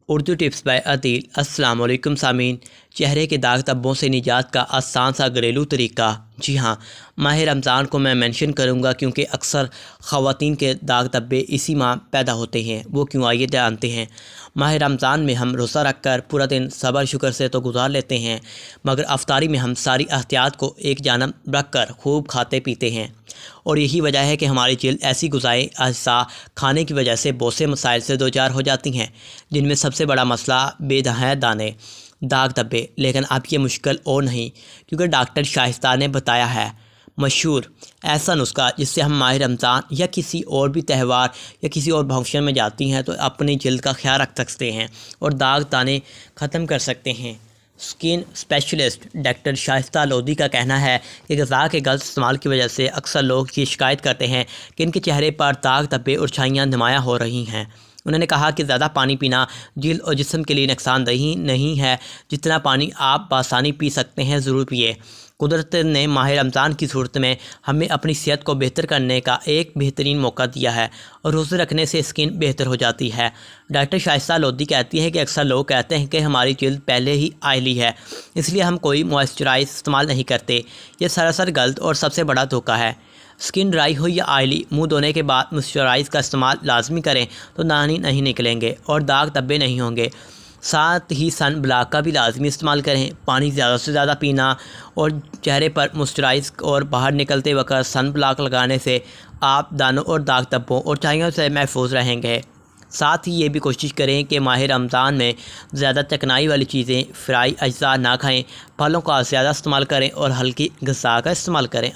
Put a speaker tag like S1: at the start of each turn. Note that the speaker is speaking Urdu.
S1: اردو ٹپس بائی عدیل۔ السلام علیکم سامعین، چہرے کے داغ دھبوں سے نجات کا آسان سا گھریلو طریقہ۔ جی ہاں، ماہ رمضان کو میں مینشن کروں گا کیونکہ اکثر خواتین کے داغ دھبے اسی ماہ پیدا ہوتے ہیں۔ وہ کیوں، آئیے جانتے ہیں۔ ماہ رمضان میں ہم روزہ رکھ کر پورا دن صبر شکر سے تو گزار لیتے ہیں، مگر افطاری میں ہم ساری احتیاط کو ایک جانب رکھ کر خوب کھاتے پیتے ہیں، اور یہی وجہ ہے کہ ہماری جلد ایسی غذائی اجزاء کھانے کی وجہ سے بہت سے مسائل سے دوچار ہو جاتی ہیں، جن میں سب سے بڑا مسئلہ بے دھائیں دانے، داغ دھبے۔ لیکن اب یہ مشکل اور نہیں، کیونکہ ڈاکٹر شائستہ نے بتایا ہے مشہور ایسا نسخہ جس سے ہم ماہ رمضان یا کسی اور بھی تہوار یا کسی اور فنکشن میں جاتی ہیں تو اپنی جلد کا خیال رکھ سکتے ہیں اور داغ دانے ختم کر سکتے ہیں۔ اسکن اسپیشلسٹ ڈاکٹر شائستہ لودھی کا کہنا ہے کہ غذا کے غلط استعمال کی وجہ سے اکثر لوگ یہ شکایت کرتے ہیں کہ ان کے چہرے پر داغ دھبے اور چھائیاں نمایاں ہو رہی ہیں۔ انہوں نے کہا کہ زیادہ پانی پینا جلد اور جسم کے لیے نقصان دہ نہیں ہے، جتنا پانی آپ بآسانی پی سکتے ہیں ضرور پیے۔ قدرت نے ماہ رمضان کی صورت میں ہمیں اپنی صحت کو بہتر کرنے کا ایک بہترین موقع دیا ہے، اور روزے رکھنے سے اسکن بہتر ہو جاتی ہے۔ ڈاکٹر شائستہ لودھی کہتی ہیں کہ اکثر لوگ کہتے ہیں کہ ہماری جلد پہلے ہی آئلی ہے، اس لیے ہم کوئی موئسچرائز استعمال نہیں کرتے۔ یہ سراسر غلط اور سب سے بڑا دھوکہ ہے۔ اسکن ڈرائی ہو یا آئلی، منہ دھونے کے بعد موئسچرائز کا استعمال لازمی کریں تو دانے نہیں نکلیں گے اور داغ دھبے نہیں ہوں گے۔ ساتھ ہی سن بلاک کا بھی لازمی استعمال کریں۔ پانی زیادہ سے زیادہ پینا اور چہرے پر موئسچرائز اور باہر نکلتے وقت سن بلاک لگانے سے آپ دانوں اور داغ دھبوں اور چھائیوں سے محفوظ رہیں گے۔ ساتھ ہی یہ بھی کوشش کریں کہ ماہ رمضان میں زیادہ چکنائی والی چیزیں، فرائی اجزاء نہ کھائیں، پھلوں کا زیادہ استعمال کریں اور ہلکی غذا کا استعمال کریں۔